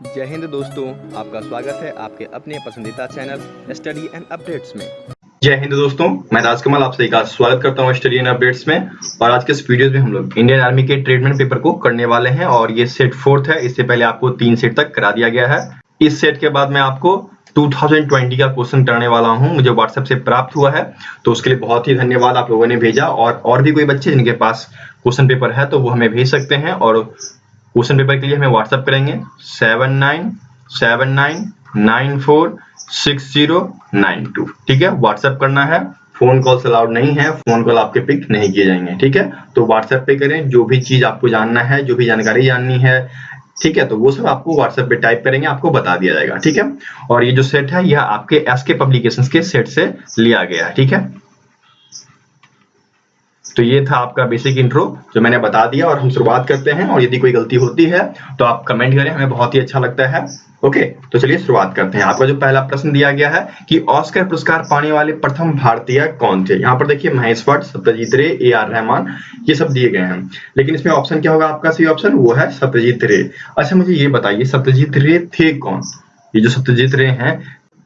जय हिंद दोस्तों, आपका स्वागत है आपके अपने पसंदीदा चैनल स्टडी एंड अपडेट्स में। जय हिंद दोस्तों, मैं राजकमल आप सभी का स्वागत करता हूं स्टडी एंड अपडेट्स में। और आज के इस वीडियो में हम लोग इंडियन आर्मी के ट्रेडमेन पेपर को करने वाले हैं और ये सेट 4th है। इससे पहले आपको 3 सेट तक करा दिया गया है। इस सेट के बाद मैं आपको 2020 का क्वेश्चन कराने वाला हूं, मुझे व्हाट्सएप से प्राप्त हुआ है, तो उसके लिए बहुत ही धन्यवाद आप लोगों ने भेजा। और भी कोई बच्चे जिनके पास क्वेश्चन पेपर है तो वो हमें भेज सकते हैं और क्वेश्चन पेपर के लिए हमें व्हाट्सएप करेंगे 7979946092। ठीक है, व्हाट्सएप करना है, फोन कॉल अलाउड नहीं है, फोन कॉल आपके पिक नहीं किए जाएंगे। ठीक है, तो व्हाट्सएप पे करें, जो भी चीज आपको जानना है, जो भी जानकारी जाननी है, ठीक है, तो वो सब आपको व्हाट्सएप पे टाइप करेंगे, आपको बता दिया जाएगा। ठीक है, और ये जो सेट है यह आपके एसके पब्लिकेशंस के सेट से लिया गया है। ठीक है, तो ये था आपका बेसिक इंट्रो जो मैंने बता दिया और हम शुरुआत करते हैं। और यदि कोई गलती होती है तो आप कमेंट करें, हमें बहुत ही अच्छा लगता है। ओके, तो चलिए शुरुआत करते हैं। आपका जो पहला प्रश्न दिया गया है कि ऑस्कर पुरस्कार पाने वाले प्रथम भारतीय कौन थे। यहाँ पर देखिए महेश भट्ट, सत्यजीत रे, AR रहमान, ये सब दिए गए हैं, लेकिन इसमें ऑप्शन क्या होगा आपका? सही ऑप्शन वो है सत्यजीत रे। अच्छा, मुझे ये बताइए सत्यजीत रे थे कौन? ये जो सत्यजीत रे हैं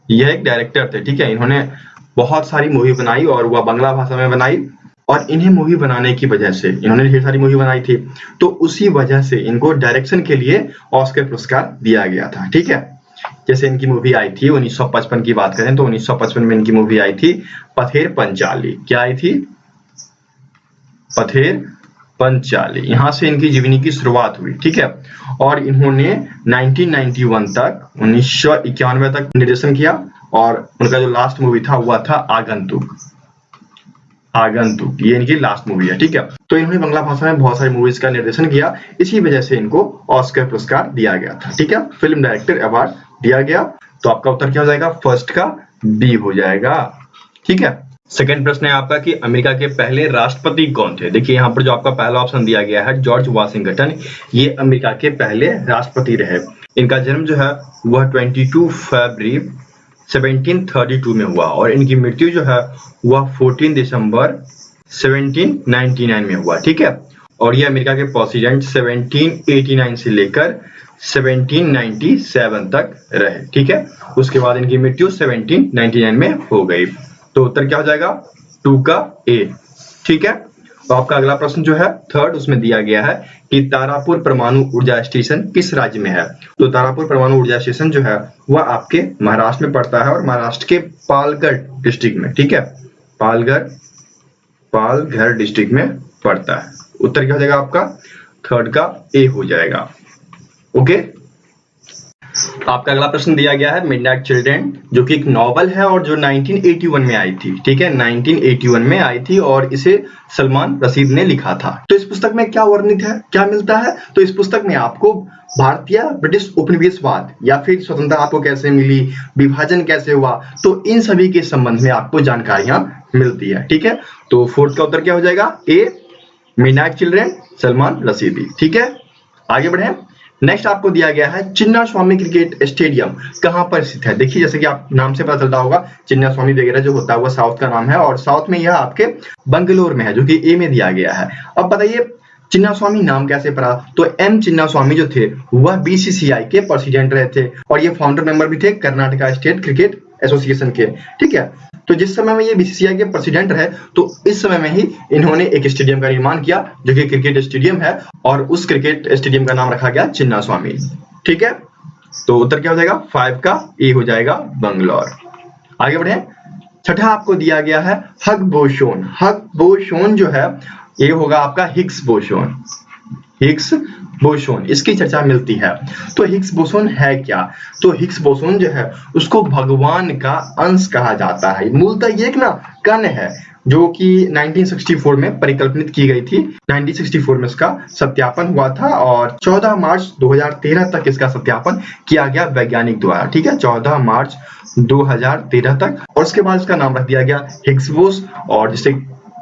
यह एक डायरेक्टर थे। ठीक है, इन्होंने बहुत सारी मूवी बनाई और वह बांग्ला भाषा में बनाई, और इन्हें मूवी बनाने की वजह से, इन्होंने ढेर सारी मूवी बनाई थी, तो उसी वजह से इनको डायरेक्शन के लिए ऑस्कर पुरस्कार दिया गया था। ठीक है, जैसे इनकी मूवी आई थी 1955 की बात करें तो 1955 में इनकी मूवी आई थी पथेर पंचाली। क्या आई थी? पथेर पंचाली। यहां से इनकी जीवनी की शुरुआत हुई। ठीक है, और इन्होंने 1991 तक 1991 तक निर्देशन किया और उनका जो लास्ट मूवी था वह था आगंतुक। आगंतुक ये इनकी लास्ट मूवी है। ठीक है, तो इन्होंने बांग्ला भाषा में बहुत सारी मूवीज का निर्देशन किया, इसी वजह से इनको ऑस्कर पुरस्कार दिया गया था। ठीक है, फिल्म डायरेक्टर अवार्ड दिया गया। तो आपका उत्तर क्या हो जाएगा? फर्स्ट का बी हो जाएगा। ठीक है, सेकंड प्रश्न है आपका कि अमेरिका के पहले राष्ट्रपति कौन थे। देखिए यहाँ पर जो आपका पहला ऑप्शन दिया गया है जॉर्ज वाशिंगटन, ये अमेरिका के पहले राष्ट्रपति रहे। इनका जन्म जो है वह 22 फरवरी 1732 में हुआ और इनकी मृत्यु जो है वह 14 दिसंबर 1799 में हुआ। ठीक है, और ये अमेरिका के प्रेसिडेंट 1789 से लेकर 1797 तक रहे। ठीक है, उसके बाद इनकी मृत्यु 1799 में हो गई। तो उत्तर क्या हो जाएगा? 2 का ए। ठीक है, तो आपका अगला प्रश्न जो है थर्ड, उसमें दिया गया है कि तारापुर परमाणु ऊर्जा स्टेशन किस राज्य में है। तो तारापुर परमाणु ऊर्जा स्टेशन जो है वह आपके महाराष्ट्र में पड़ता है और महाराष्ट्र के पालघर डिस्ट्रिक्ट में। ठीक है, पालघर डिस्ट्रिक्ट में पड़ता है। उत्तर क्या हो जाएगा आपका? थर्ड का ए हो जाएगा। ओके, आपका अगला प्रश्न दिया गया है मिडनाइट चिल्ड्रन, जो कि एक नॉवल है और जो 1981 में आई थी। ठीक है, 1981 में आई थी और इसे सलमान रशीद ने लिखा था। तो इस पुस्तक में क्या वर्णित है, क्या मिलता है? तो इस पुस्तक में आपको भारतीय ब्रिटिश उपनिवेशवाद या फिर स्वतंत्रता आपको कैसे मिली, विभाजन कैसे हुआ, तो इन सभी के संबंध में आपको जानकारियां मिलती है। ठीक है, तो फोर्थ का उत्तर क्या हो जाएगा? ए, मिडनाइट चिल्ड्रन, सलमान रशीदी। ठीक है, आगे बढ़े। नेक्स्ट आपको दिया गया है चिन्ना स्वामी क्रिकेट स्टेडियम कहां पर स्थित है। देखिए जैसे कि आप नाम से पता चलता होगा चिन्ना स्वामी वगैरह जो होता है वो साउथ का नाम है और साउथ में यह आपके बंगलोर में है, जो कि ए में दिया गया है। अब बताइए चिन्ना स्वामी नाम कैसे पड़ा? तो एम चिन्ना स्वामी जो थे वह BCCI के प्रेसिडेंट रहे थे और ये फाउंडर मेंबर भी थे कर्नाटका स्टेट क्रिकेट एसोसिएशन के। ठीक है, तो जिस समय में ये BCCI के प्रेसिडेंट रहे तो इस समय में ही इन्होंने एक स्टेडियम का निर्माण किया जो कि क्रिकेट स्टेडियम है और उस क्रिकेट स्टेडियम का नाम रखा गया चिन्ना स्वामी। ठीक है, तो उत्तर क्या हो जाएगा? 5 का ए हो जाएगा, बंगलौर। आगे बढ़े। छठा आपको दिया गया है हग बोसोन। हग बोसोन जो है ये होगा आपका हिग्स बोसोन। हिग्स बोसोन, इसकी चर्चा मिलती है। तो हिग्स बोसोन है क्या? तो हिग्स बोसोन जो है उसको भगवान का अंश कहा जाता है। मूलतः ये एक ना कण है जो कि 1964 में परिकल्पित की गई थी। 1964 में इसका सत्यापन हुआ था और 14 मार्च 2013 तक इसका सत्यापन किया गया वैज्ञानिक द्वारा। ठीक है, 14 मार्च 2013 तक, और उसके बाद इसका नाम रख दिया गया हिग्स बोस, और जिसे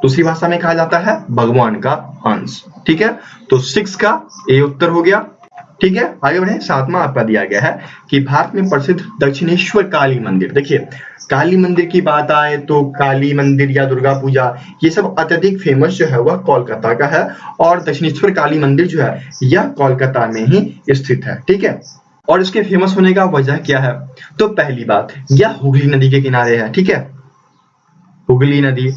दूसरी भाषा में कहा जाता है भगवान का अंश। ठीक है, तो 6 का ए उत्तर हो गया। ठीक है, आगे बढ़े। सातवां आपका दिया गया है कि भारत में प्रसिद्ध दक्षिणेश्वर काली मंदिर। देखिए काली मंदिर की बात आए तो काली मंदिर या दुर्गा पूजा ये सब अत्यधिक फेमस जो है वह कोलकाता का है और दक्षिणेश्वर काली मंदिर जो है यह कोलकाता में ही स्थित है। ठीक है, और इसके फेमस होने का वजह क्या है? तो पहली बात, यह हुगली नदी के किनारे है, ठीक है, हुगली नदी।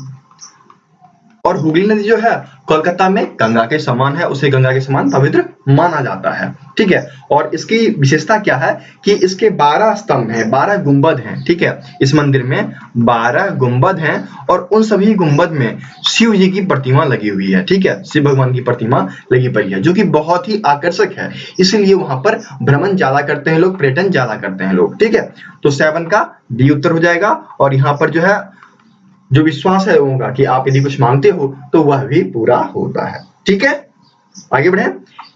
और हुगली नदी जो है कोलकाता में गंगा के समान है, उसे गंगा के समान पवित्र माना जाता है, ठीक है। और इसकी विशेषता क्या है कि इसके 12 स्तंभ हैं, 12 गुंबद हैं, ठीक है। इस मंदिर में 12 गुंबद हैं और उन सभी गुंबद में शिव जी की प्रतिमा लगी हुई है, ठीक है, शिव भगवान की प्रतिमा लगी पड़ी है, जो कि बहुत ही आकर्षक है। इसलिए वहां पर भ्रमण ज्यादा करते हैं लोग, पर्यटन ज्यादा करते हैं लोग, ठीक है। तो 7 का डी उत्तर हो जाएगा। और यहाँ पर जो है जो विश्वास है लोगों का कि आप यदि कुछ मांगते हो तो वह भी पूरा होता है, ठीक है। आगे बढ़े।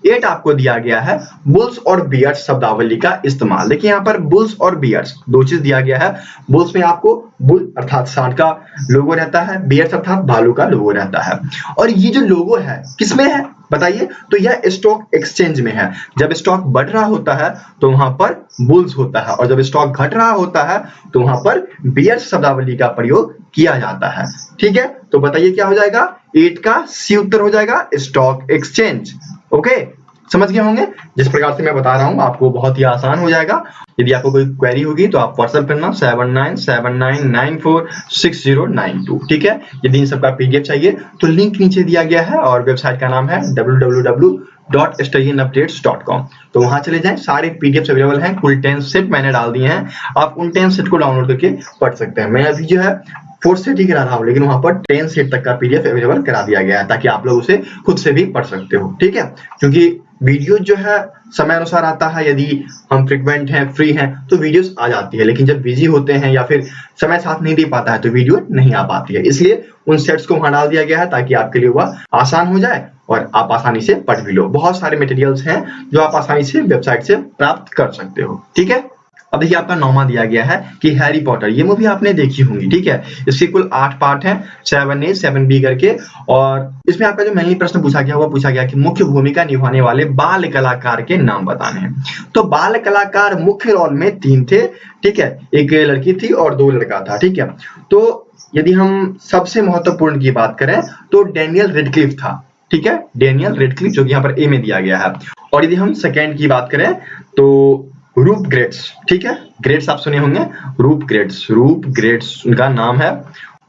8 आपको दिया गया है बुल्स और बियर्स शब्दावली का इस्तेमाल। देखिए यहाँ पर बुल्स और बियर्स दो चीज दिया गया है। बुल्स में आपको बुल अर्थात सांड का लोगो रहता है, बियर्स अर्थात भालू का लोगो रहता है। और ये जो लोगो है किसमें है बताइए? तो यह स्टॉक एक्सचेंज में है। जब स्टॉक बढ़ रहा होता है तो वहां पर बुल्स होता है, और जब स्टॉक घट रहा होता है तो वहां पर बियर्स शब्दावली का प्रयोग किया जाता है, ठीक है। तो बताइए क्या हो जाएगा? 8 का सी उत्तर हो जाएगा, स्टॉक एक्सचेंज। ओके, समझ गए होंगे। जिस प्रकार से मैं बता रहा हूं आपको बहुत ही आसान हो जाएगा। यदि आपको कोई क्वेरी होगी तो आप व्हाट्सएप करना 7979946092, ठीक है। यदि इन सबका पीडीएफ चाहिए तो लिंक नीचे दिया गया है और वेबसाइट का नाम है www.studyandupdates.com। तो वहां चले जाएं, सारे पीडीएफ अवेलेबल हैं। कुल 10 सेट मैंने डाल दिए हैं, आप उन 10 सेट को डाउनलोड करके पढ़ सकते हैं। मैं अभी जो है 4 सेट ही करा रहा हूं, लेकिन वहां पर 10 सेट तक का पीडीएफ अवेलेबल करा दिया गया है ताकि आप लोग उसे खुद से भी पढ़ सकते हो, ठीक है। क्योंकि वीडियो जो है समय अनुसार आता है, यदि हम फ्रीक्वेंट हैं, फ्री हैं तो वीडियोस आ जाती है, लेकिन जब बिजी होते हैं या फिर समय साथ नहीं दे पाता है तो वीडियो नहीं आ पाती है। इसलिए उन सेट्स को वहां डाल दिया गया है ताकि आपके लिए वह आसान हो जाए और आप आसानी से पढ़ भी लो। बहुत सारे मटेरियल्स हैं जो आप आसानी से वेबसाइट से प्राप्त कर सकते हो, ठीक है। अब देखिए आपका 9वां दिया गया है कि हैरी पॉटर, ये मूवी आपने देखी होंगी, ठीक है। इसके कुल 8 पार्ट हैं, 7A 7B करके। और इसमें आपका जो मेनली प्रश्न पूछा गया वो पूछा गया कि मुख्य भूमिका निभाने वाले बाल कलाकार के नाम बताने हैं। तो बाल कलाकार मुख्य रोल में 3 थे, ठीक है, एक लड़की थी और 2 लड़का था, ठीक है। तो यदि हम सबसे महत्वपूर्ण की बात करें तो डैनियल रेडक्लिफ था, ठीक है, डैनियल रेडक्लिफ, जो कि यहाँ पर ए में दिया गया है। और यदि हम सेकेंड की बात करें तो रूप ग्रेट्स, ठीक है, ग्रेट्स आप सुने होंगे, रूप ग्रेट्स उनका नाम है।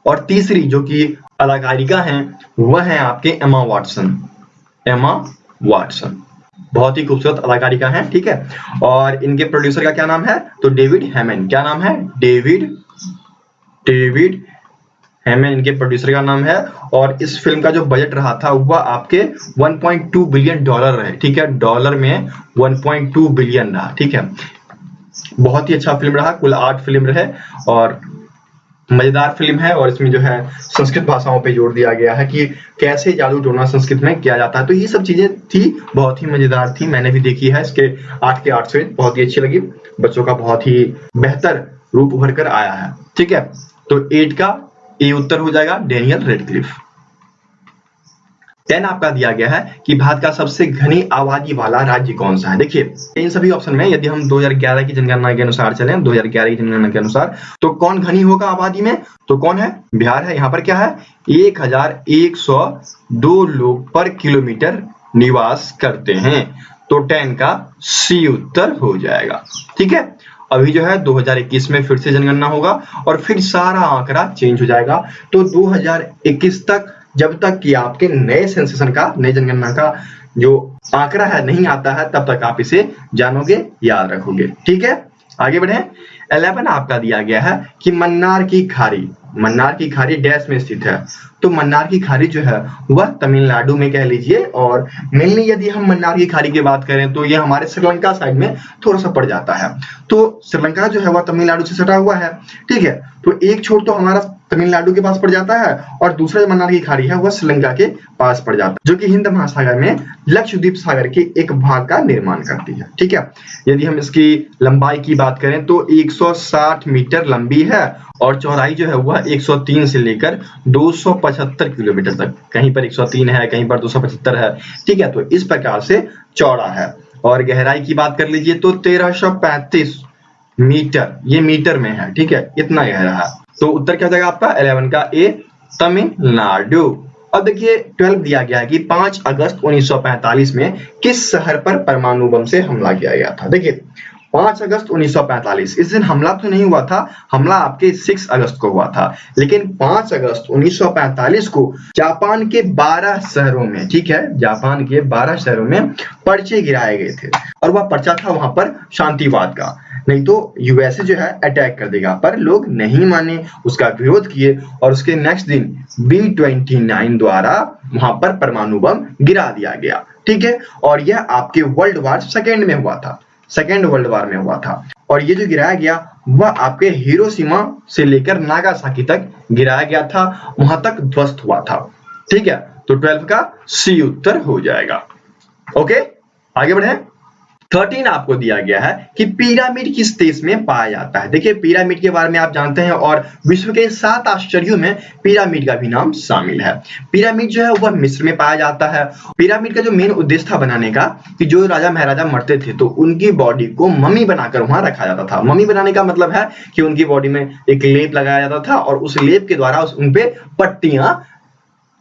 और तीसरी जो कि अदाकारिका हैं वह है आपके एमा वाटसन, बहुत ही खूबसूरत अदाकारिका हैं, ठीक है। और इनके प्रोड्यूसर का क्या नाम है? तो डेविड हेमन। क्या नाम है? डेविड हेमन इनके प्रोड्यूसर का नाम है। और इस फिल्म का जो बजट रहा था वह आपके 1.2 बिलियन डॉलर रहे, ठीक है, डॉलर में 1.2 बिलियन रहा, ठीक है। बहुत ही अच्छा फिल्म रहा, कुल 8 फिल्म रहे और मजेदार फिल्म है। और इसमें जो है संस्कृत भाषाओं पे जोर दिया गया है कि कैसे जादू टोना संस्कृत में किया जाता है। तो ये सब चीजें थी, बहुत ही मजेदार थी, मैंने भी देखी है। इसके 8 के 8 से बहुत ही अच्छी लगी, बच्चों का बहुत ही बेहतर रूप उभर कर आया है, ठीक है। तो 8 का ए उत्तर हो जाएगा, डैनियल रेडक्लिफ। 10 आपका दिया गया है कि भारत का सबसे घनी आबादी वाला राज्य कौन सा है। देखिए इन सभी ऑप्शन में यदि हम 2011 की जनगणना के अनुसार चलें, 2011 की जनगणना के अनुसार, तो कौन घनी होगा आबादी में? तो कौन है? बिहार है। यहाँ पर क्या है? 1102 लोग पर किलोमीटर निवास करते हैं। तो 10 का सी उत्तर हो जाएगा, ठीक है। अभी जो है 2021 में फिर से जनगणना होगा और फिर सारा आंकड़ा चेंज हो जाएगा। तो 2021 तक, जब तक कि आपके नए सेंसेशन का, नई जनगणना का जो आंकड़ा है नहीं आता है, तब तक आप इसे जानोगे, याद रखोगे, ठीक है। आगे बढ़े। 11 आपका दिया गया है कि मन्नार की खाड़ी डैश में स्थित है। तो मन्नार की खाड़ी जो है वह तमिलनाडु में कह लीजिए। और मेनली यदि हम मन्नार की खाड़ी की बात करें तो यह हमारे श्रीलंका साइड में थोड़ा सा पड़ जाता है। तो श्रीलंका जो है वह तमिलनाडु से सटा हुआ है, ठीक है। तो एक छोर तो हमारा तमिलनाडु के पास पड़ जाता है और दूसरा मन्नार की खाड़ी है वह श्रीलंका के पास पड़ जाता है, जो कि हिंद महासागर में लक्षद्वीप सागर के एक भाग का निर्माण करती है, ठीक है। यदि हम इसकी लंबाई की बात करें तो 160 मीटर लंबी है और चौड़ाई जो है वह 103 से लेकर 275 किलोमीटर तक, कहीं पर 103 है, कहीं पर 275 है, ठीक है। तो इस प्रकार से चौड़ा है। और गहराई की बात कर लीजिए तो 1335 मीटर, ये मीटर में है, ठीक है, इतना गहरा है। तो उत्तर क्या हो जाएगा आपका 11 का ए, तमिलनाडु। अब देखिए 12 दिया गया है कि 5 अगस्त 1945 में किस शहर पर परमाणु बम से हमला किया गया था। देखिए 5 अगस्त 1945 इस दिन हमला तो नहीं हुआ था, हमला आपके 6 अगस्त को हुआ था, लेकिन 5 अगस्त 1945 को जापान के 12 शहरों में, ठीक है, जापान के 12 शहरों में पर्चे गिराए गए थे और वह पर्चा था वहां पर शांतिवाद का, नहीं तो यूएसए जो है अटैक कर देगा, पर लोग नहीं माने, उसका विरोध किए और उसके नेक्स्ट दिन B-29 द्वारा वहां पर परमाणु बम गिरा दिया गया, ठीक है। और यह आपके वर्ल्ड वार सेकेंड में हुआ था, सेकेंड वर्ल्ड वार में हुआ था। और ये जो गिराया गया वह आपके हिरोशिमा से लेकर नागासाकी तक गिराया गया था, वहां तक ध्वस्त हुआ था, ठीक है। तो 12 का सी उत्तर हो जाएगा। ओके, आगे बढ़े। 13 आपको दिया गया है कि पिरामिड किस देश में पाया जाता है। देखिए पिरामिड के बारे में आप जानते हैं और विश्व के 7 आश्चर्यों में पिरामिड का भी नाम शामिल है। पिरामिड जो है वह मिस्र में पाया जाता है। पिरामिड का जो मेन उद्देश्य था बनाने का कि जो राजा महाराजा मरते थे तो उनकी बॉडी को मम्मी बनाकर वहां रखा जाता था। मम्मी बनाने का मतलब है कि उनकी बॉडी में एक लेप लगाया जाता था और उस लेप के द्वारा उन पे पट्टियां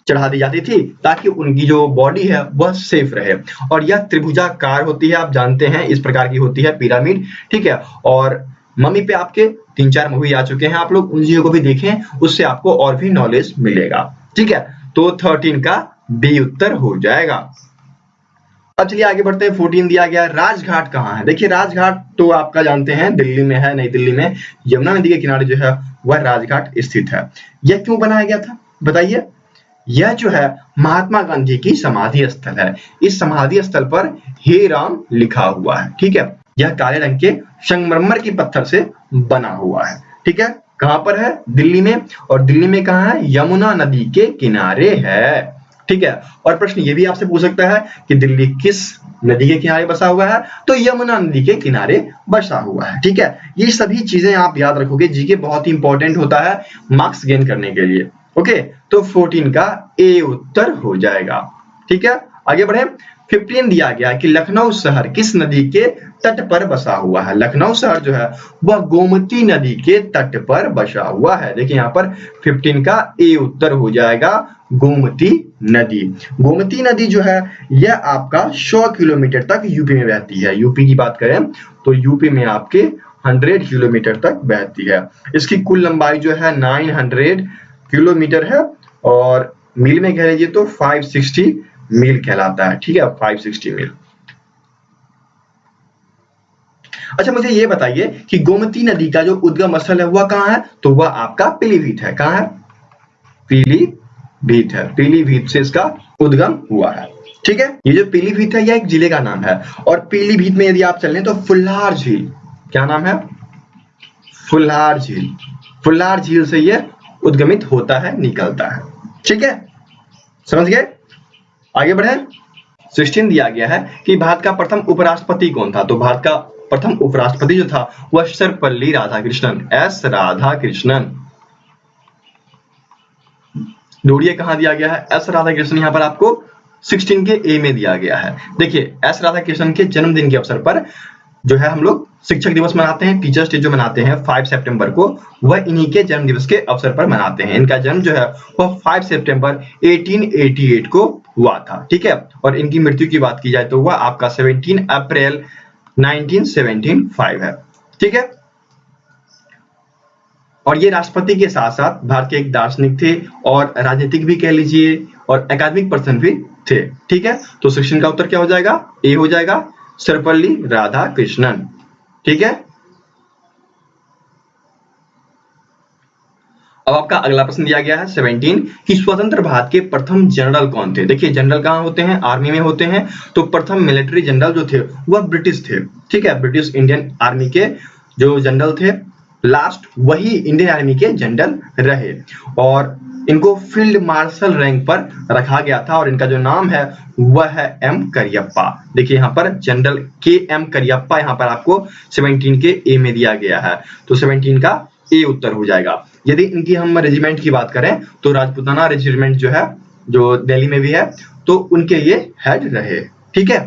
चढ़ा दी जाती थी ताकि उनकी जो बॉडी है वह सेफ रहे। और यह त्रिभुजाकार होती है, आप जानते हैं इस प्रकार की होती है पिरामिड, ठीक है। और मम्मी पे आपके 3-4 मूवी आ चुके हैं, आप लोग उन चीजों को भी देखें, उससे आपको और भी नॉलेज मिलेगा, ठीक है। तो 13 का बी उत्तर हो जाएगा। अब चलिए आगे बढ़ते हैं। 14 दिया गया राजघाट कहाँ है। देखिए राजघाट तो आपका जानते हैं दिल्ली में है, नई दिल्ली में यमुना नदी के किनारे जो है वह राजघाट स्थित है। यह क्यों बनाया गया था बताइए। यह जो है महात्मा गांधी की समाधि स्थल है। इस समाधि स्थल पर हे राम लिखा हुआ है, ठीक है। यह काले रंग के संगमरमर के पत्थर से बना हुआ है, ठीक है। कहां पर है? दिल्ली में। और दिल्ली में कहां है? यमुना नदी के किनारे है, ठीक है। और प्रश्न ये भी आपसे पूछ सकता है कि दिल्ली किस नदी के किनारे बसा हुआ है, तो यमुना नदी के किनारे बसा हुआ है, ठीक है। ये सभी चीजें आप याद रखोगे, जीके बहुत ही इंपॉर्टेंट होता है मार्क्स गेन करने के लिए। ओके, तो 14 का ए उत्तर हो जाएगा, ठीक है। आगे बढ़े। 15 दिया गया कि लखनऊ शहर किस नदी के तट पर बसा हुआ है। लखनऊ शहर जो है वह गोमती नदी के तट पर बसा हुआ है। देखिए यहाँ पर 15 का ए उत्तर हो जाएगा गोमती नदी। गोमती नदी जो है यह आपका 100 किलोमीटर तक यूपी में बहती है। यूपी की बात करें तो यूपी में आपके 100 किलोमीटर तक बहती है। इसकी कुल लंबाई जो है 900 किलोमीटर है और मील में कह लीजिए तो 560 मील कहलाता है, ठीक है, 560 मील। अच्छा मुझे ये बताइए कि गोमती नदी का जो उद्गम स्थल है वह कहाँ है, तो वह आपका पीलीभीत है। कहाँ है? पीलीभीत है। पीलीभीत से इसका उद्गम हुआ है, ठीक है। ये जो पीलीभीत है यह एक जिले का नाम है और पीलीभीत में यदि आप चलें तो फुल्लार झील, क्या नाम है? फुल्लार झील। फुल्लार झील से यह उद्गमित होता है, निकलता है, ठीक है, समझ गए। आगे बढ़े। 16 दिया गया है कि भारत का प्रथम उपराष्ट्रपति कौन था। तो भारत का प्रथम उपराष्ट्रपति जो था वह सर्वपल्ली राधाकृष्णन, एस राधाकृष्णन। ढूंढिए कहां दिया गया है एस राधाकृष्णन। यहां पर आपको 16 के ए में दिया गया है। देखिए एस राधाकृष्णन के जन्मदिन के अवसर पर जो है हम लोग शिक्षक दिवस मनाते हैं, टीचर्स डे जो मनाते हैं 5 सितंबर को, वह इन्हीं के जन्म दिवस के अवसर पर मनाते हैं। इनका जन्म जो है वह 5 सितंबर 1888 को हुआ था, ठीक है। और इनकी मृत्यु की बात की जाए तो वह आपका 17 अप्रैल 1975 है, ठीक है। और ये राष्ट्रपति के साथ साथ भारत के एक दार्शनिक थे और राजनीतिक भी कह लीजिए और एकेडमिक पर्सन भी थे, ठीक है। तो 16 का उत्तर क्या हो जाएगा? ए हो जाएगा, सर्वपल्ली राधाकृष्णन, ठीक है। अब आपका अगला प्रश्न दिया गया है 17 कि स्वतंत्र भारत के प्रथम जनरल कौन थे। देखिए जनरल कहां होते हैं? आर्मी में होते हैं। तो प्रथम मिलिट्री जनरल जो थे वह ब्रिटिश थे, ठीक है। ब्रिटिश इंडियन आर्मी के जो जनरल थे लास्ट वही इंडियन आर्मी के जनरल रहे और इनको फील्ड मार्शल रैंक पर रखा गया था और इनका जो नाम है वह है एम करियप्पा। देखिए यहाँ पर जनरल के एम करियप्पा यहाँ पर आपको 17 के ए में दिया गया है। तो 17 का ए उत्तर हो जाएगा। यदि इनकी हम रेजिमेंट की बात करें तो राजपूताना रेजिमेंट जो है जो दिल्ली में भी है तो उनके ये हेड रहे, ठीक है।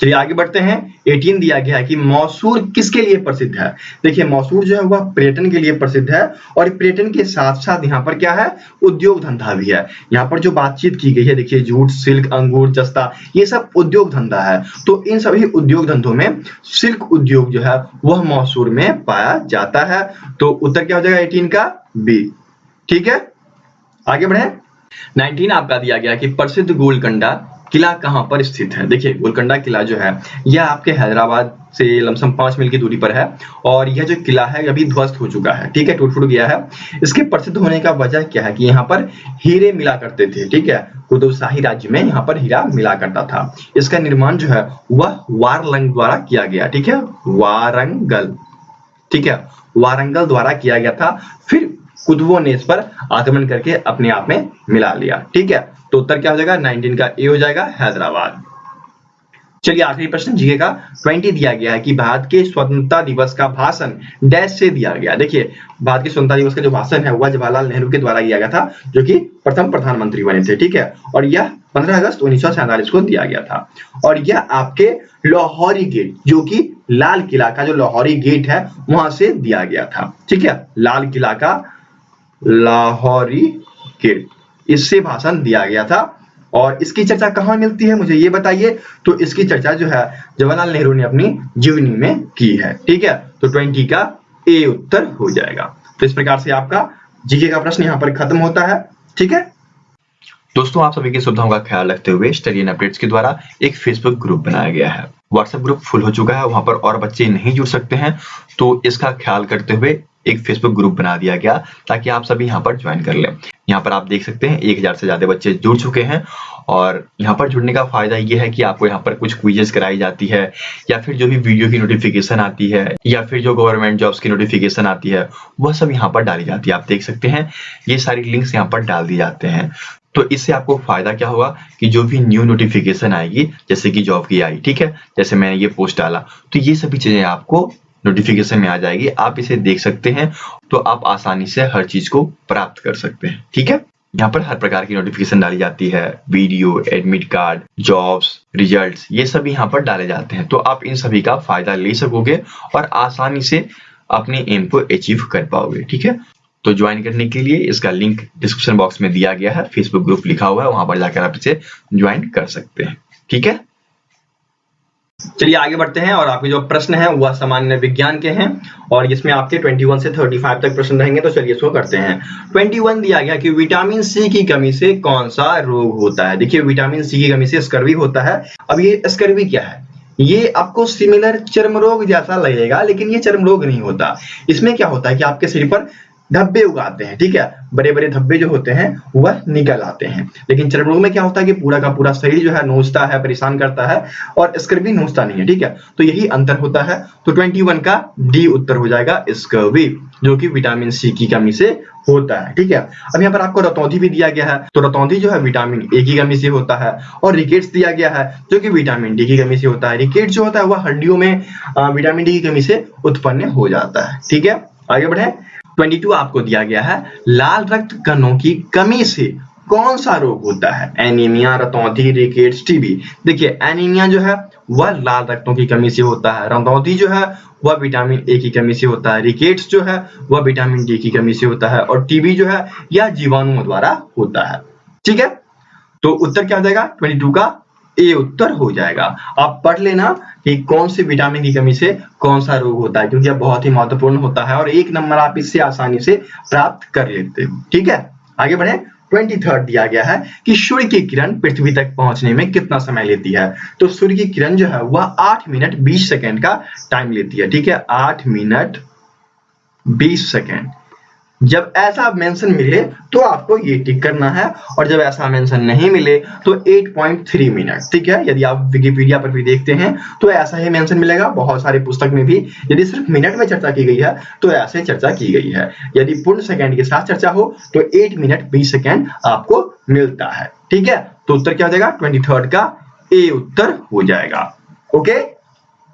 चलिए आगे बढ़ते हैं। 18 दिया गया है कि मैसूर किसके लिए प्रसिद्ध है। देखिए मैसूर जो है वह पर्यटन के लिए प्रसिद्ध है और पर्यटन के साथ साथ यहाँ पर क्या है, उद्योग धंधा भी है। यहाँ पर जो बातचीत की गई है, देखिए जूट, सिल्क, अंगूर, जस्ता, ये सब उद्योग धंधा है। तो इन सभी उद्योग धंधों में सिल्क उद्योग जो है वह मैसूर में पाया जाता है। तो उत्तर क्या हो जाएगा 18 का बी। ठीक है, आगे बढ़े। 19 आपका दिया गया कि प्रसिद्ध गोलकुंडा किला कहां पर स्थित है। देखिए गोलकुंडा किला जो है यह आपके हैदराबाद से लमसम 5 मील की दूरी पर है और यह जो किला है अभी ध्वस्त हो चुका है। ठीक है, टूट फूट गया है। इसके प्रसिद्ध होने का वजह क्या है कि यहाँ पर हीरे मिला करते थे। ठीक है, कुतुब शाही राज्य में यहाँ पर हीरा मिला करता था। इसका निर्माण जो है वह वारंगल द्वारा किया गया। ठीक है, वारंगल, ठीक है, वारंगल द्वारा किया गया था। फिर कुतुबों ने इस पर आक्रमण करके अपने आप में मिला लिया। ठीक है, तो उत्तर क्या हो जाएगा 19 का ए हो जाएगा, हैदराबाद। चलिए आखिरी प्रश्न जीके का 20 दिया गया है कि भारत के स्वतंत्रता दिवस का भाषण डैश से दिया गया। देखिए भारत के स्वतंत्रता दिवस का जो भाषण है वह जवाहरलाल नेहरू के द्वारा दिया गया था, जो कि प्रथम प्रधानमंत्री बने थे। ठीक है, और यह 15 अगस्त 1947 को दिया गया था और यह आपके लाहौरी गेट, जो कि लाल किला का जो लाहौरी गेट है वहां से दिया गया था। ठीक है, लाल किला का लाहौरी गेट, इससे भाषण दिया गया था। और इसकी चर्चा कहां मिलती है मुझे ये बताइए। तो इसकी चर्चा जो है जवाहरलाल नेहरू ने अपनी जीवनी में की है। ठीक है, तो 20 का ए उत्तर हो जाएगा। तो इस प्रकार से आपका जीके का प्रश्न यहां पर खत्म होता है। ठीक है दोस्तों, आप सभी की सुविधाओं का ख्याल रखते हुए स्टडी एंड अपडेट्स के द्वारा एक फेसबुक ग्रुप बनाया गया है। व्हाट्सएप ग्रुप फुल हो चुका है, वहां पर और बच्चे नहीं जुड़ सकते हैं, तो इसका ख्याल करते हुए एक फेसबुक ग्रुप बना दिया गया ताकि आप सभी यहाँ पर ज्वाइन कर लें। यहाँ पर आप देख सकते हैं 1000 से ज्यादा बच्चे जुड़ चुके हैं और यहाँ पर जुड़ने का फायदा ये है कि आपको यहाँ पर कुछ क्विजेस कराई जाती है या फिर जो भी वीडियो की नोटिफिकेशन आती है या फिर जो गवर्नमेंट जॉब्स की नोटिफिकेशन आती है वह सब यहाँ पर डाली जाती है। आप देख सकते हैं ये सारी लिंक्स यहाँ पर डाल दी जाते हैं। तो इससे आपको फायदा क्या होगा कि जो भी न्यू नोटिफिकेशन आएगी, जैसे कि जॉब की आई, ठीक है, जैसे मैंने ये पोस्ट डाला, तो ये सभी चीजें आपको नोटिफिकेशन में आ जाएगी, आप इसे देख सकते हैं, तो आप आसानी से हर चीज को प्राप्त कर सकते हैं। ठीक है, यहाँ पर हर प्रकार की नोटिफिकेशन डाली जाती है, video, admit card, jobs, results, ये सब यहाँ पर डाले जाते हैं। तो आप इन सभी का फायदा ले सकोगे और आसानी से अपने एम को अचीव कर पाओगे। ठीक है, तो ज्वाइन करने के लिए इसका लिंक डिस्क्रिप्शन बॉक्स में दिया गया है, फेसबुक ग्रुप लिखा हुआ है, वहां पर जाकर आप इसे ज्वाइन कर सकते हैं। ठीक है, चलिए आगे बढ़ते हैं और आपके जो प्रश्न है वह सामान्य विज्ञान के हैं और इसमें आपके 21 से 35 तक प्रश्न रहेंगे। तो चलिए इसको करते हैं। 21 दिया गया कि विटामिन सी की कमी से कौन सा रोग होता है। देखिए विटामिन सी की कमी से स्कर्वी होता है। अब ये स्कर्वी क्या है, ये आपको सिमिलर चर्म रोग जैसा लगेगा, लेकिन ये चर्म रोग नहीं होता। इसमें क्या होता है कि आपके शरीर पर धब्बे उगाते हैं। ठीक है, बड़े बड़े धब्बे जो होते हैं वह निकल आते हैं। लेकिन चर्म रोग में क्या होता है कि पूरा का पूरा शरीर जो है नोचता है, परेशान करता है, और स्कर्वी नोचता नहीं है। ठीक है, तो यही अंतर होता है। तो 21 का डी उत्तर हो जाएगा, स्कर्वी, जो कि विटामिन सी की कमी से होता है। ठीक है, अब यहाँ पर आपको रतौंधी भी दिया गया है। तो रतौंधी जो है विटामिन ए की कमी से होता है और रिकेट्स दिया गया है जो कि विटामिन डी की कमी से होता है। रिकेट्स जो होता है वह हड्डियों में विटामिन डी की कमी से उत्पन्न हो जाता है। ठीक है, आगे बढ़े। 22 आपको दिया गया है, लाल रक्त कणों की कमी से कौन सा रोग होता है। एनीमिया, रतौंधी, रिकेट्स, टीबी। देखिए एनीमिया जो है वह लाल रक्तों की कमी से होता है, रतौंधी जो है वह विटामिन ए की कमी से होता है, रिकेट्स जो है वह विटामिन डी की कमी से होता है, और टीबी जो है यह जीवाणुओं द्वारा होता है। ठीक है, तो उत्तर क्या हो जाएगा 22 का ए उत्तर हो जाएगा। आप पढ़ लेना कि कौन से विटामिन की कमी से कौन सा रोग होता है, क्योंकि यह बहुत ही महत्वपूर्ण होता है और 1 नंबर आप इससे आसानी से प्राप्त कर लेते हो। ठीक है, आगे बढ़े। 23 दिया गया है कि सूर्य की किरण पृथ्वी तक पहुंचने में कितना समय लेती है। तो सूर्य की किरण जो है वह 8 मिनट 20 सेकंड का टाइम लेती है। ठीक है, 8 मिनट 20 सेकंड। जब ऐसा मेंशन मिले तो आपको ये टिक करना है, और जब ऐसा मेंशन नहीं मिले तो 8.3 मिनट। ठीक है, यदि आप विकिपीडिया पर भी देखते हैं तो ऐसा ही मेंशन मिलेगा, बहुत सारे पुस्तक में भी। यदि सिर्फ मिनट में चर्चा की गई है तो ऐसे चर्चा की गई है। यदि पूर्ण सेकंड के साथ चर्चा हो तो 8 मिनट 20 सेकंड आपको मिलता है। ठीक है, तो उत्तर क्या हो जाएगा 23 का ए उत्तर हो जाएगा। ओके,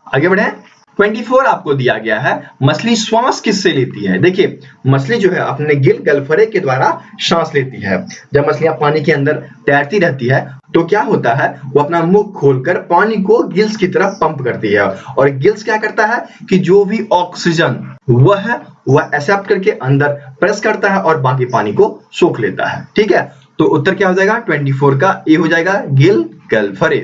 आगे बढ़े। 24 आपको दिया गया है, मछली श्वास किससे लेती है? देखिए मछली जो है अपने गिल गलफरे के द्वारा सांस लेती है। जब मछलियां पानी के अंदर तैरती रहती है तो क्या होता है, वो अपना मुंह खोलकर पानी को गिल्स की तरफ पंप करती है और गिल्स क्या करता है कि जो भी ऑक्सीजन वह एक्सेप्ट करके अंदर प्रेस करता है और बाकी पानी को सोख लेता है। ठीक है, तो उत्तर क्या हो जाएगा 24 का ए हो जाएगा, गिल गलफरे।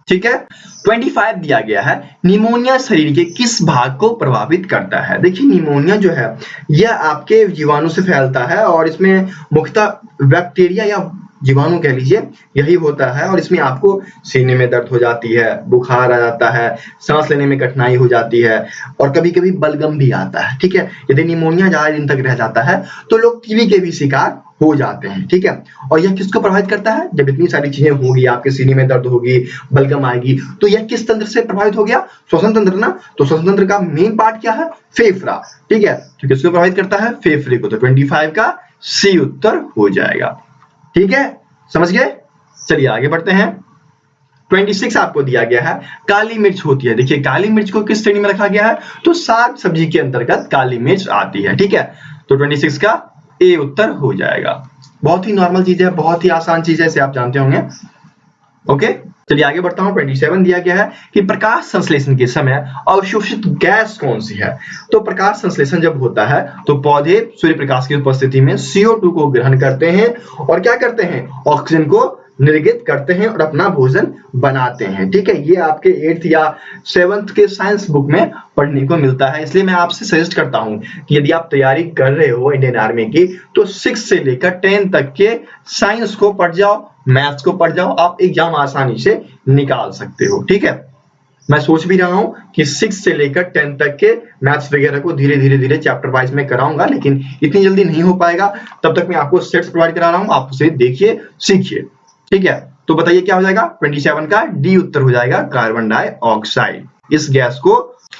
ठीक है, 25 दिया गया है, निमोनिया शरीर के किस भाग को प्रभावित करता है? देखिए निमोनिया जो है यह आपके जीवाणु से फैलता है और इसमें मुख्यतः बैक्टीरिया या जीवाणु कह लीजिए यही होता है और इसमें आपको सीने में दर्द हो जाती है, बुखार आ जाता है, सांस लेने में कठिनाई हो जाती है और कभी-कभी बलगम भी आता है। ठीक है, यदि निमोनिया ज्यादा दिन तक रह जाता है तो लोग टीबी के भी शिकार हो जाते हैं। ठीक है, और यह किसको प्रभावित करता है? जब इतनी सारी चीजें होगी, आपके सीने में दर्द होगी, बलगम आएगी, तो यह किस तंत्र से प्रभावित हो गया? श्वसन तंत्र ना। तो श्वसन तंत्र का मेन पार्ट क्या है? फेफड़ा। ठीक है, तो किसको प्रभावित करता है? फेफड़े को। तो 25 का सी उत्तर हो जाएगा। ठीक है, समझ गए? चलिए आगे बढ़ते हैं। 26 आपको दिया गया है, काली मिर्च होती है। देखिए काली मिर्च को किस श्रेणी में रखा गया है? तो साग सब्जी के अंतर्गत काली मिर्च आती है। ठीक है, तो 26 का ए उत्तर हो जाएगा। बहुत ही नॉर्मल चीज है, बहुत ही आसान चीज है, इसे आप जानते होंगे। ओके, चलिए आगे बढ़ता हूं। 27 दिया गया है कि प्रकाश संश्लेषण के समय अवशोषित गैस कौन सी है? तो प्रकाश संश्लेषण जब होता है तो पौधे सूर्य प्रकाश की उपस्थिति में CO2 को ग्रहण करते हैं और क्या करते हैं? ऑक्सीजन को निर्गत करते हैं और अपना भोजन बनाते हैं। ठीक है, ये आपके 8th या 7th के साइंस बुक में पढ़ने को मिलता है, इसलिए मैं आपसे सजेस्ट करता हूं कि यदि आप तैयारी कर रहे हो इंडियन आर्मी की तो 6 से लेकर 10 तक के साइंस को पढ़ जाओ, मैथ्स को पढ़ जाओ, आप एग्जाम आसानी से निकाल सकते हो। ठीक है, मैं सोच भी रहा हूं कि 6 से लेकर 10 तक के मैथ्स वगैरह को धीरे धीरे चैप्टर वाइज में कराऊंगा, लेकिन इतनी जल्दी नहीं हो पाएगा। तब तक मैं आपको सेट्स प्रोवाइड करा रहा हूं, आप उसे देखिए, सीखिए। ठीक है, तो बताइए क्या हो जाएगा? 27 का डी उत्तर हो जाएगा, कार्बन डाइऑक्साइड इस गैस को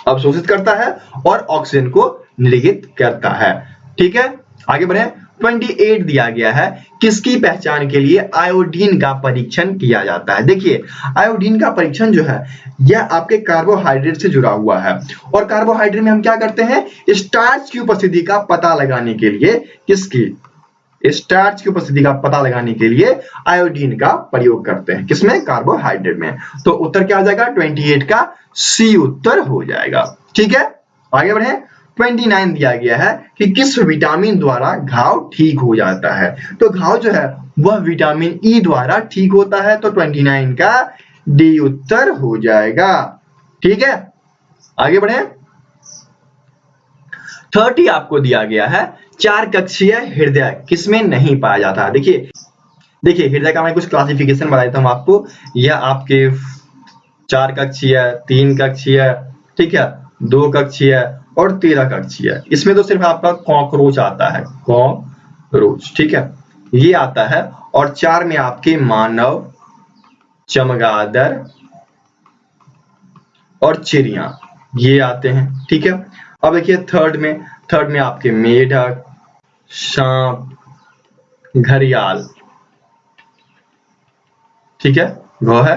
अवशोषित करता है और ऑक्सीजन को निर्गत करता है। ठीक है, आगे बढ़े। 28 दिया गया है, किसकी पहचान के लिए आयोडीन का परीक्षण किया जाता है? देखिए आयोडीन का परीक्षण जो है यह आपके कार्बोहाइड्रेट से जुड़ा हुआ है और कार्बोहाइड्रेट में हम क्या करते हैं? स्टार्च की उपस्थिति का पता लगाने के लिए किसकी? स्टार्च की उपस्थिति का पता लगाने के लिए आयोडीन का प्रयोग करते हैं। किसमें? कार्बोहाइड्रेट में। तो उत्तर क्या हो जाएगा? 28 का सी उत्तर हो जाएगा। ठीक है, आगे बढ़े। 29 दिया गया है कि किस विटामिन द्वारा घाव ठीक हो जाता है? तो घाव जो है वह विटामिन ई द्वारा ठीक होता है, तो 29 का डी उत्तर हो जाएगा। ठीक है, आगे बढ़े। 30 आपको दिया गया है, 4 कक्षीय हृदय किसमें नहीं पाया जाता? देखिए हृदय का मैं कुछ क्लासिफिकेशन बता देता हूं आपको। यह आपके 4 कक्षीय, 3 कक्षीय, ठीक है, 2 कक्षीय और 13 कक्षीय। इसमें तो सिर्फ आपका कॉकरोच आता है, कॉकरोच। ठीक है, ये आता है। और 4 में आपके मानव, चमगादड़ और चिड़िया ये आते हैं। ठीक है, अब देखिए थर्ड में आपके मेढक, सांप, घड़ियाल, ठीक है, वो है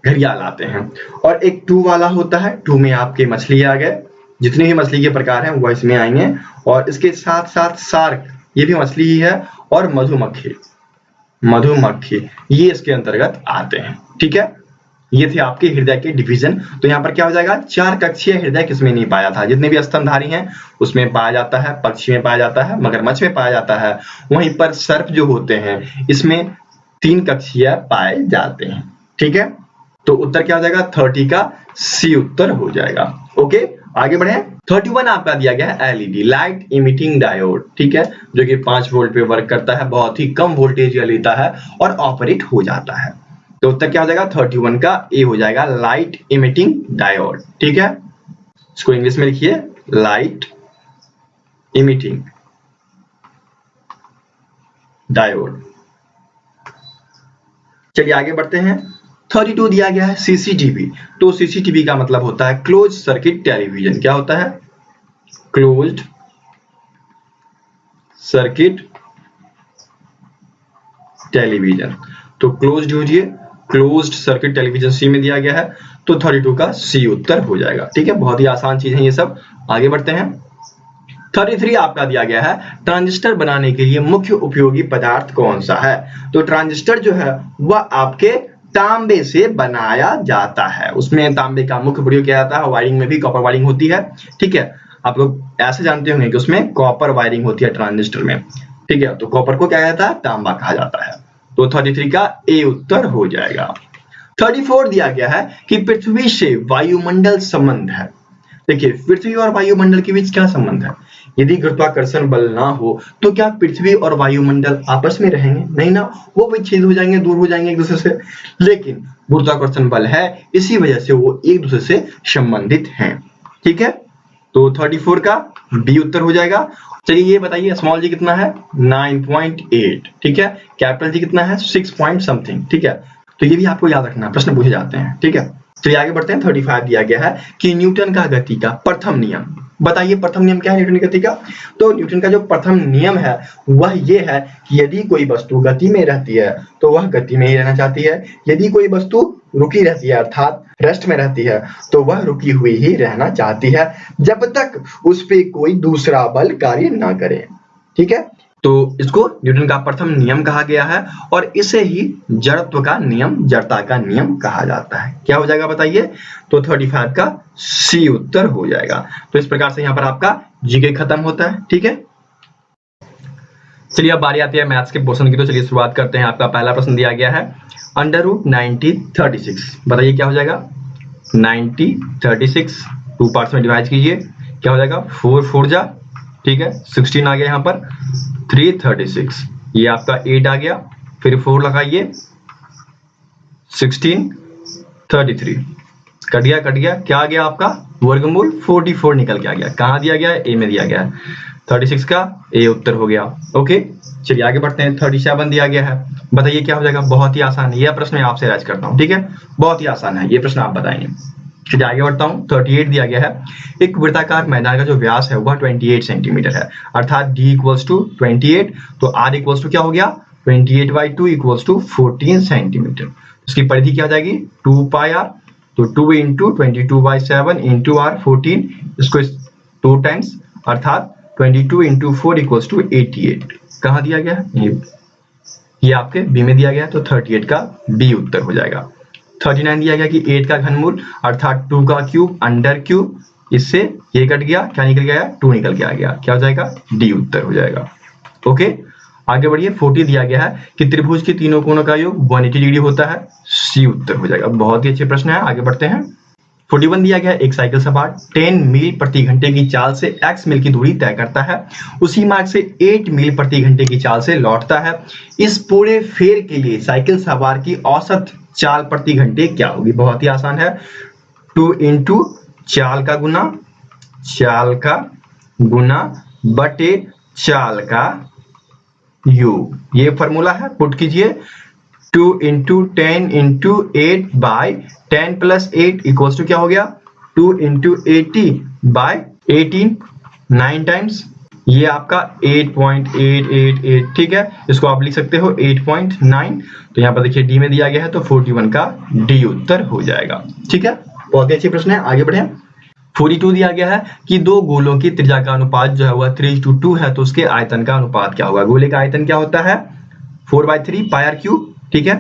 घड़ियाल आते हैं। और एक 2 वाला होता है, 2 में आपके मछली आ गए, जितने भी मछली के प्रकार हैं वो इसमें आएंगे। और इसके साथ साथ शार्क, ये भी मछली ही है, और मधुमक्खी ये इसके अंतर्गत आते हैं। ठीक है, ये थे आपके हृदय के डिवीजन। तो यहाँ पर क्या हो जाएगा? 4 कक्षीय हृदय किसमें नहीं पाया था? जितने भी स्तनधारी हैं उसमें पाया जाता है, पक्षी में पाया जाता है, मगरमच्छ में पाया जाता है। वहीं पर सर्प जो होते हैं इसमें 3 कक्षीय पाए जाते हैं। ठीक है, तो उत्तर क्या हो जाएगा? 30 का सी उत्तर हो जाएगा। ओके, आगे बढ़े। 31 आपका दिया गया है एलईडी, लाइट इमिटिंग डायोड, ठीक है, जो कि 5 वोल्ट पे वर्क करता है, बहुत ही कम वोल्टेज लेता है और ऑपरेट हो जाता है। तो उत्तर क्या हो जाएगा? 31 का ए हो जाएगा, लाइट इमिटिंग डायोड। ठीक है, इसको इंग्लिश में लिखिए, लाइट इमिटिंग डायोड। चलिए आगे बढ़ते हैं। 32 दिया गया है सीसीटीवी। तो सीसीटीवी का मतलब होता है क्लोज सर्किट टेलीविजन। क्या होता है? Closed circuit television. तो क्लोज्ड यूजिए, क्लोज्ड सर्किट टेलीविजन सी में दिया गया है। तो 32 का सी उत्तर हो जाएगा। ठीक है, बहुत ही आसान चीज है ये सब। आगे बढ़ते हैं। 33 आपका दिया गया है, ट्रांजिस्टर बनाने के लिए मुख्य उपयोगी पदार्थ कौन सा है? तो ट्रांजिस्टर जो है वह आपके तांबे से बनाया जाता है, उसमें तांबे का मुख्य प्रयोग किया जाता है। वायरिंग में भी कॉपर वायरिंग होती है। ठीक है, आप लोग ऐसे जानते होंगे कि उसमें कॉपर वायरिंग होती है ट्रांजिस्टर में। ठीक है, तो कॉपर को क्या कहता है? तांबा कहा जाता है। तो 33 का ए उत्तर हो जाएगा। 34 दिया गया है कि पृथ्वी से वायुमंडल संबंध है। देखिए, पृथ्वी और वायुमंडल के बीच क्या संबंध है? यदि गुरुत्वाकर्षण बल ना हो तो क्या पृथ्वी और वायुमंडल आपस में रहेंगे? नहीं ना, वो विच्छेद हो जाएंगे, दूर हो जाएंगे एक दूसरे से। लेकिन गुरुत्वाकर्षण बल है, इसी वजह से वो एक दूसरे से संबंधित हैं। ठीक है, तो 34 का बी उत्तर हो जाएगा। चलिए ये बताइए, स्मॉल जी कितना है? 9.8। ठीक है, कैपिटल जी कितना है? 6 पॉइंट समथिंग। ठीक है, तो ये भी आपको याद रखना, प्रश्न पूछे जाते हैं। ठीक है, चलिए आगे बढ़ते हैं। 35 दिया गया है कि न्यूटन का गति का प्रथम नियम। बताइए प्रथम नियम क्या है न्यूटन की गति का? तो न्यूटन का जो प्रथम नियम है वह ये है कि यदि कोई वस्तु गति में रहती है तो वह गति में ही रहना चाहती है, यदि कोई वस्तु रुकी रहती है अर्थात रेस्ट में रहती है तो वह रुकी हुई ही रहना चाहती है जब तक उस पे कोई दूसरा बल कार्य ना करे। ठीक है, तो इसको न्यूटन का प्रथम नियम कहा गया है और इसे ही जड़त्व का नियम, जड़ता का नियम कहा जाता है। क्या हो जाएगा बताइए? तो 35 का सी उत्तर हो जाएगा। तो इस प्रकार से यहाँ पर आपका जीके खत्म होता है। ठीक है, चलिए अब बारी आती है मैथ्स के पोर्शन की। तो चलिए शुरुआत करते हैं। आपका पहला प्रश्न दिया गया है √90 36। बताइए क्या हो जाएगा? 90 36 टू पार्ट्स में डिवाइड कीजिए। क्या हो जाएगा? 4 4 जा, ठीक है, 16 आ गया यहाँ पर, 336, ये आपका 8 आ गया, फिर 4 लगाइए, 16 33, कट गया, क्या आ गया आपका? वर्गमूल 44 निकल के आ गया। कहाँ दिया गया है? ए में दिया गया है। 36 का ए उत्तर हो गया। ओके, चलिए आगे बढ़ते हैं। 37 दिया गया है, बताइए क्या हो जाएगा? बहुत ही आसान है, यह प्रश्न मैं आपसे राइज करता हूँ। ठीक है, बहुत ही आसान है, ये प्रश्न आप बताएंगे। चलिए आगे बढ़ता हूँ। 38 दिया गया है, एक वृत्ताकार मैदान का जो व्यास है वह 28 सेंटीमीटर है, अर्थात d इक्वल्स टू 28, तो r इक्वल्स टू क्या हो गया? 28/2 इक्वल्स टू 14 सेंटीमीटर। इसकी परिधि क्या हो जाएगी? 2 पाई r, तो 2 इंटू 22/7 इंटू r 14, इसको 2 टाइम्स, अर्थात 22 इंटू 4 इक्वल्स टू 88। कहाँ दिया गया है? ये आपके बी में दिया गया है, तो 38 का बी उत्तर हो जाएगा। 39 दिया गया कि 8 का घनमूल अर्थात 2 का क्यूब अंडर क्यूब, इससे ये कट गया, क्या निकल गया? 2 निकल के आ गया। क्या हो जाएगा? डी उत्तर हो जाएगा। ओके, आगे बढ़िए। 40 दिया गया है कि त्रिभुज के तीनों कोणों का योग 180 डिग्री होता है, सी उत्तर हो जाएगा। बहुत ही अच्छे प्रश्न है, आगे बढ़ते हैं। 41 दिया गया है, एक साइकिल सवार 10 मील प्रति घंटे की चाल से x मील की दूरी तय करता है, उसी मार्ग से 8 मील प्रति घंटे की चाल से लौटता है। इस पूरे फेर के लिए साइकिल सवार की औसत चाल प्रति घंटे क्या होगी? बहुत ही आसान है, 2 इंटू चाल का गुना बटे चाल का योग, ये फॉर्मूला है, पुट कीजिए। 2 into 10 into 8 by 10 plus 8 equals to क्या हो गया? 2 इंटू 80 बाई 18, 9 टाइम्स, ये आपका 8.888। ठीक है, इसको आप लिख सकते हो 8.9। तो यहाँ पर देखिए डी में दिया गया है, तो 41 का डी उत्तर हो जाएगा। ठीक है, बहुत ही अच्छी प्रश्न है, आगे बढ़े। 42 दिया गया है कि दो गोलों की त्रिज्या का अनुपात जो है वह 3:2 है, तो उसके आयतन का अनुपात क्या होगा? गोले का आयतन क्या होता है? 4/3 पाई आर क्यूब। ठीक है,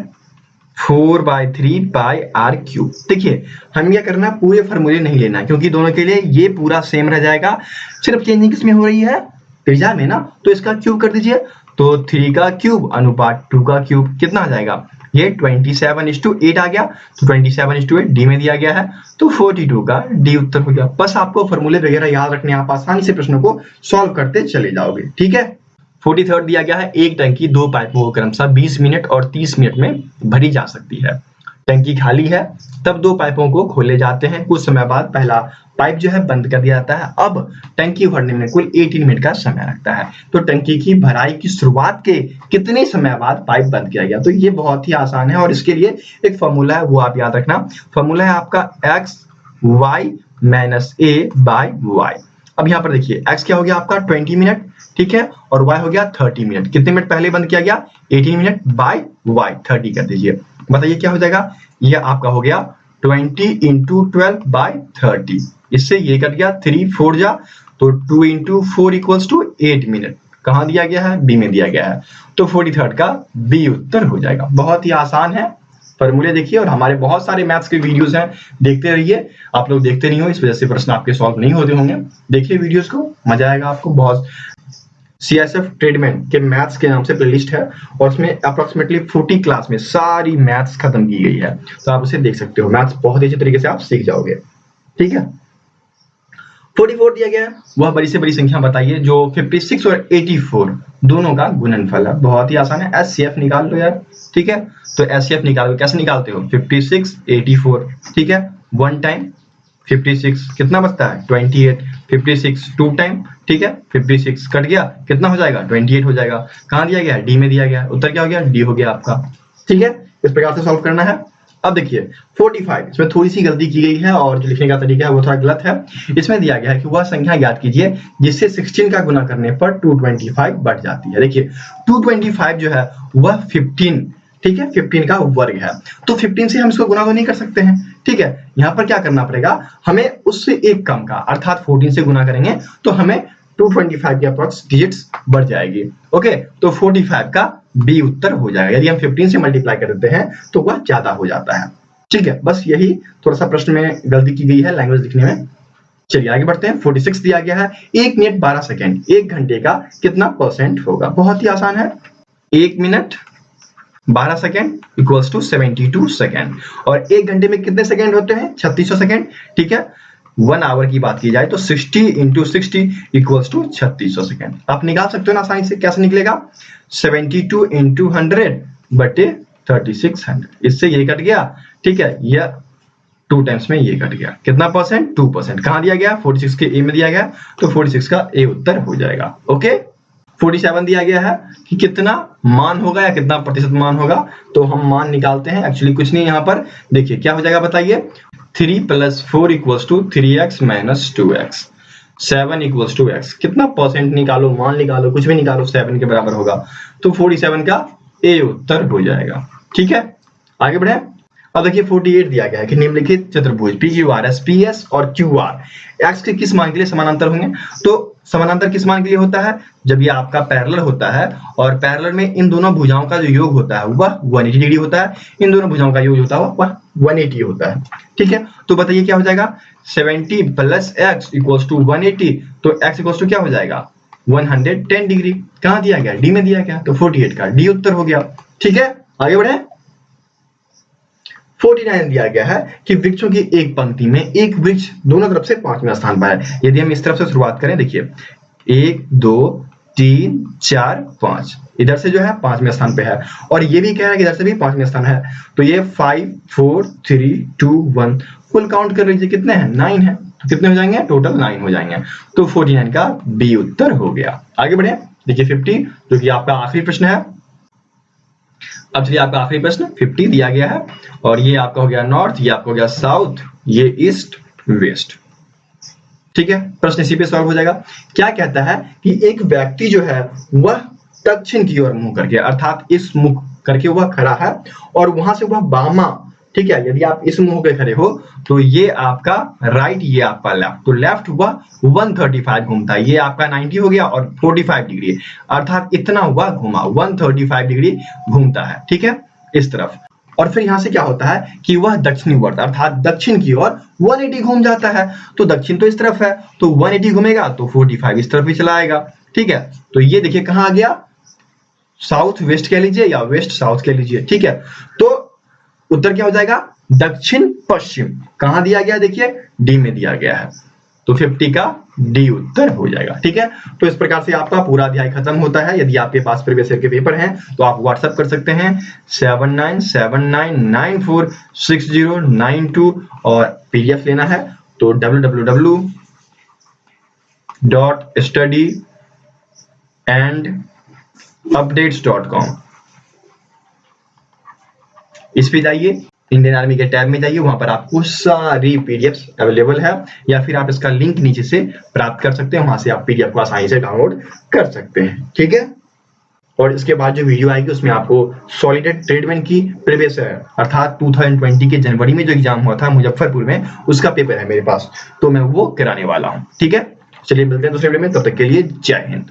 4/3 पाई आर क्यूब। देखिए हम क्या करना, पूरे फॉर्मूले नहीं लेना, क्योंकि दोनों के लिए ये पूरा सेम रह जाएगा, सिर्फ चेंजिंग किसमें हो रही है? त्रिज्या में ना, तो इसका क्यूब कर दीजिए, तो 3 का क्यूब अनुपात 2 का क्यूब, कितना आ जाएगा? ये 27:8 आ गया, तो 27:8 डी में दिया गया है, तो 42 का डी उत्तर हो गया। बस आपको फॉर्मूले वगैरह याद रखने, आप आसानी से प्रश्नों को सॉल्व करते चले जाओगे। ठीक है, 43 दिया गया है, एक टंकी 2 पाइपों को क्रमशः 20 मिनट और 30 मिनट में भरी जा सकती है। टंकी खाली है, तब 2 पाइपों को खोले जाते हैं, कुछ समय बाद पहला पाइप जो है बंद कर दिया जाता है। अब टंकी भरने में कुल 18 मिनट का समय लगता है, तो टंकी की भराई की शुरुआत के कितने समय बाद पाइप बंद किया गया? तो ये बहुत ही आसान है और इसके लिए एक फॉर्मूला है, वो आप याद रखना। फॉर्मूला है आपका x y minus a by y। अब यहाँ पर देखिए x क्या हो गया आपका 20 मिनट, ठीक है, और y हो गया 30 मिनट। कितने मिनट पहले बंद किया गया? 18 मिनट बाय y 30 कर दीजिए। बताइए क्या हो जाएगा? ये आपका हो गया 20 इंटू 12 बाय 30, इससे ये कट गया 3 4 जा, तो 2 इंटू 4 इक्वल्स टू 8 मिनट। कहाँ दिया गया है? बी में दिया गया है, तो 43rd का बी उत्तर हो जाएगा। बहुत ही आसान है, फॉर्मूले देखिए, और हमारे बहुत सारे मैथ्स के वीडियोस हैं, देखते रहिए। आप लोग देखते नहीं हो, इस वजह से प्रश्न आपके सॉल्व नहीं होते होंगे। देखिए वीडियोस को, मजा आएगा आपको बहुत। CSF ट्रेडमैन के मैथ्स के नाम से प्लेलिस्ट है, और उसमें अप्रोक्सीमेटली 40 क्लास में सारी मैथ्स खत्म की गई है, तो आप उसे देख सकते हो। मैथ्स बहुत अच्छे तरीके से आप सीख जाओगे, ठीक है। 44 दिया गया है, वह बड़ी से बड़ी संख्या बताइए जो 56 और 84 दोनों का गुणनफल है। बहुत ही आसान है, SCF निकाल लो यार, ठीक है। तो SCF निकालो, कैसे निकालते हो? 56 84, ठीक है। 1 टाइम 56 कितना बचता है? 28। 56 2 टाइम, ठीक है। 56 कट गया, कितना हो जाएगा? 28 हो जाएगा। कहाँ दिया गया है? डी में दिया गया है। उत्तर क्या हो गया? डी हो गया आपका, ठीक है। इस प्रकार से सॉल्व करना है। अब देखिए 45, इसमें थोड़ी सी गलती की गई है, और जो लिखने का तरीका है वो थोड़ा गलत है। इसमें दिया गया है कि वह संख्या याद कीजिए जिससे 16 का गुना करने पर 225 बढ़ जाती है। देखिए 225 जो है वह 15, ठीक है, 15 का वर्ग है, तो 15 से हम इसको गुना तो नहीं कर सकते हैं, ठीक है। यहाँ पर क्या करना पड़ेगा हमें? उससे एक कम का, अर्थात 14 से गुना करेंगे तो हमें 225 की अप्रॉक्स डिजिट्स बढ़ जाएगी। ओके, तो 45 का बी उत्तर हो जाएगा। यदि हम 15 से मल्टीप्लाई कर देते हैं तो वह ज्यादा हो जाता है, ठीक है। बस यही थोड़ा सा प्रश्न में गलती की गई है लैंग्वेज लिखने में। चलिए आगे बढ़ते हैं। 46 दिया गया है, 1 मिनट 12 सेकेंड 1 घंटे का कितना परसेंट होगा? बहुत ही आसान है, 1 minute 12 second equals to 72 second, और 1 घंटे में कितने सेकेंड होते हैं? 3600 सेकेंड, ठीक है। 1 आवर की बात की जाए तो 60 इंटू 60 इक्वल्स टू 3600 सेकेंड। आप निकाल सकते हो ना आसानी से, कैसे निकलेगा? 72 इंटू 100 बटे 3600, इससे ये कट गया, ठीक है। यह 2 टाइम्स में ये कट गया, कितना परसेंट? 2%। कहाँ दिया गया? 46 के ए में दिया गया, तो 46 का ए उत्तर हो जाएगा। ओके, 47 दिया गया है कि कितना मान होगा या कितना प्रतिशत मान होगा, तो हम मान निकालते हैं। एक्चुअली कुछ नहीं, यहाँ पर देखिए क्या हो जाएगा बताइए। 3 + 4 = 3x - 2x, 7 = x। कितना परसेंट निकालो, मान निकालो, कुछ भी निकालो, 7 के बराबर होगा, तो 47 का ए उत्तर हो जाएगा, ठीक है। आगे बढ़े। अब देखिए 48 दिया गया है कि निम्नलिखित चतुर्भुज PQRS, PS और QR x के किस मान के लिए समानांतर होंगे? तो समानांतर किस मान के लिए होता है? जब ये आपका पैरेलल होता है, और पैरेलल में इन दोनों भुजाओं का जो योग होता है वह 180 डिग्री होता है, इन दोनों भुजाओं का योग होता है वह 180 होता है, ठीक है। तो बताइए क्या हो जाएगा? 70 + x = 180, तो x = क्या हो जाएगा? 110 डिग्री। कहाँ दिया गया? डी में दिया गया, तो 48 का डी उत्तर हो गया, ठीक है। आगे बढ़े। 49 दिया गया है कि वृक्षों की एक पंक्ति में एक वृक्ष दोनों तरफ से 5वें स्थान पर है। यदि हम इस तरफ से शुरुआत करें, देखिए 1 2 3 4 5, इधर से जो है 5वें स्थान पे है, और ये भी कह रहा है कि इधर से भी 5वें स्थान है, तो ये 5 4 3 2 1, कुल काउंट कर लीजिए कितने हैं? 9 है, तो कितने हो जाएंगे? टोटल 9 हो जाएंगे, तो 49 का बी उत्तर हो गया। आगे बढ़े। देखिए 50 जो कि आपका आखिरी प्रश्न है। अब चलिए आपका आखिरी प्रश्न 50 दिया गया है, और ये आपका हो गया नॉर्थ, ये आपका हो गया साउथ, ये ईस्ट वेस्ट, ठीक है। प्रश्न इसी पे सॉल्व हो जाएगा। क्या कहता है कि एक व्यक्ति जो है वह दक्षिण की ओर मुंह करके, अर्थात इस मुख करके वह खड़ा है, और वहां से वह बामा, ठीक है। यदि आप इस मुंह के खड़े हो तो ये आपका राइट, ये आपका लेफ्ट, तो लेफ्ट हुआ 135 घूमता है, ये आपका 90 हो गया, और 45 डिग्री, अर्थात इतना हुआ घुमा, 135 डिग्री घूमता है, ठीक है, इस तरफ। और फिर यहां से क्या होता है कि वह दक्षिणी वर्त, अर्थात दक्षिण की ओर 180 घूम जाता है। तो दक्षिण तो इस तरफ है, तो 180 घूमेगा तो 45 इस तरफ भी चला आएगा, ठीक है। तो ये देखिए कहां आ गया? साउथ वेस्ट कह लीजिए या वेस्ट साउथ कह लीजिए, ठीक है। तो उत्तर क्या हो जाएगा? दक्षिण पश्चिम। कहां दिया गया? देखिए डी में दिया गया है, तो 50 का डी उत्तर हो जाएगा, ठीक है। तो इस प्रकार से आपका पूरा अध्याय खत्म होता है। यदि आपके पास प्रीवियस ईयर के पेपर हैं तो आप व्हाट्सएप कर सकते हैं 7979946092, और पीडीएफ लेना है तो www.studyandupdates.com, इस पे जाइए, इंडियन आर्मी के टैब में जाइए, वहां पर आपको सारी पीडीएफ्स अवेलेबल है, या फिर आप इसका लिंक नीचे से प्राप्त कर सकते हैं, वहां से आप पीडीएफ को आसानी से डाउनलोड कर सकते हैं, ठीक है। और इसके बाद जो वीडियो आएगी उसमें आपको सॉलिडेड ट्रेडमैन की प्रीवियस है, अर्थात 2020 के जनवरी में जो एग्जाम हुआ था मुजफ्फरपुर में, उसका पेपर है मेरे पास, तो मैं वो कराने वाला हूँ। ठीक है, चलिए मिलते हैं दूसरे वीडियो में, तब तक के लिए जय हिंद।